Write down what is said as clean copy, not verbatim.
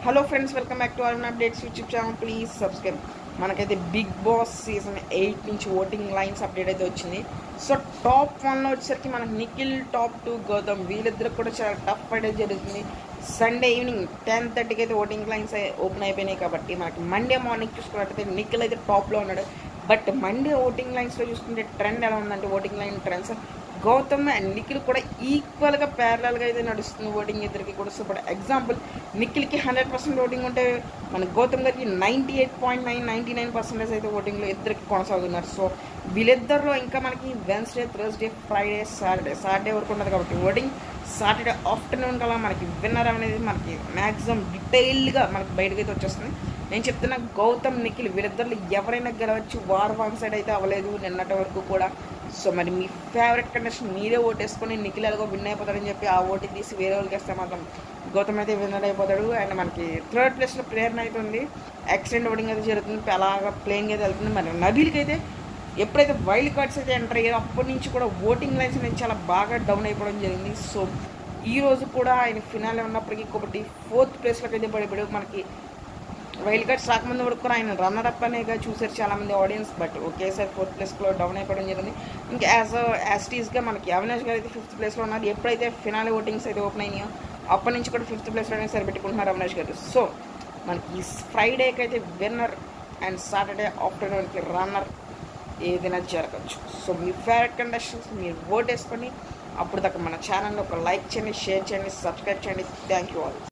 Hello friends, welcome back to our updates YouTube channel. Please subscribe. మనకైతే Bigg Boss season 8 నుంచి voting lines update అయితే వచ్చింది. So top 1లో వచ్చేసరికి మనకి Nikhil, top 2 Gautam, వీళ్ళిద్దరికి కూడా చాలా టఫ్ ఫైట్ అయితే జరుగుతుంది. సండే ఈవినింగ్ 10:30కి అయితే ఓటింగ్ లైన్స్ ఓపెన్ అయిపోయినాయి. కాబట్టి మనకి మండే మార్నింగ్ చూసుకున్నట్టయితే నిఖిల్ అయితే టాప్లో ఉన్నాడు. బట్ మండే ఓటింగ్ లైన్స్లో చూసుకుంటే ట్రెండ్ ఎలా ఉందంటే, voting line trends Gautam and Nikhil కూడా ఈక్వల్గా ప్యారలల్గా అయితే నడుస్తుంది ఓటింగ్ ఇద్దరికి కూడా. సో బట్ ఎగ్జాంపుల్, నిఖిల్కి 100% ఓటింగ్ ఉంటే మన గౌతమ్ గారికి 98.999% అయితే ఓటింగ్లో ఇద్దరికి కొనసాగుతున్నారు. సో వీళ్ళిద్దరిలో ఇంకా మనకి వెన్స్డే, థర్స్డే, ఫ్రైడే, సాటర్డే వరకు ఉండదు. కాబట్టి ఓటింగ్ సాటర్డే ఆఫ్టర్నూన్ కల్లా మనకి విన్నర్ అనేది మనకి మ్యాక్సిమం డీటెయిల్డ్గా మనకి బయటకు అయితే వచ్చేస్తుంది. నేను చెప్తున్నా, గౌతమ్, నిఖిల్ వీళ్ళిద్దరిలో ఎవరైనా గెలవచ్చు. వార్ వన్ సైడ్ అయితే అవ్వలేదు నిన్నటి వరకు కూడా. సో మరి మీ ఫేవరెట్ కంటెస్టెంట్ మీరే ఓటేసుకొని నిఖిల్ ఎలాగో విన్ అయిపోతాడని చెప్పి ఆ ఓటు తీసి వేరే వాళ్ళకి వేస్తే మాత్రం గౌతమ్ అయితే విన్నర్ అయిపోతాడు. అండ్ మనకి థర్డ్ ప్లేస్లో ప్రేరణ అయితే ఉంది. ఎక్సలెంట్ ఓటింగ్ అయితే జరుగుతుంది, అలాగా ప్లేయింగ్ అయితే వెళ్తుంది. మరి నబీల్కి అయితే ఎప్పుడైతే వైల్డ్ కార్డ్స్ అయితే ఎంటర్ అయ్యారో అప్పటి నుంచి కూడా ఓటింగ్ లైన్స్ అనేది చాలా బాగా డౌన్ అయిపోవడం జరిగింది. సో ఈరోజు కూడా ఆయన ఫినాలే ఉన్నప్పటికీ కాబట్టి 4th ప్లేస్లోకి అయితే పడిపోయాడు. మనకి వైల్డ్ కార్డ్స్ రాకముందు వరకు కూడా ఆయన రన్నర్ అప్ అనేగా చూసారు చాలామంది ఆడియన్స్. బట్ ఒకేసారి 4th ప్లేస్లో డౌన్ అయిపోవడం జరిగింది. ఇంకా యాస్టీస్గా మనకి అవినాష్ గారు అయితే 5th ప్లేస్లో ఉన్నారు. ఎప్పుడైతే ఫినాలే ఓటింగ్స్ అయితే ఓపెన్ అయినాయో అప్పటి నుంచి కూడా 5th ప్లేస్లోనే సరిపెట్టుకుంటున్నారు అవినాష్ గారు. సో మనకి ఫ్రైడేకి అయితే విన్నర్ అండ్ సాటర్డే ఆఫ్టర్నూన్కి రన్నర్ ఏదైనా జరగచ్చు. సో మీ ఫేవరెట్ కంటెస్టెంట్స్ మీరు ఓట్ వేసుకొని అప్పుడు దాకా మన ఛానల్ని ఒక లైక్ చేయండి, షేర్ చేయండి, సబ్స్క్రైబ్ చేయండి. Thank you all.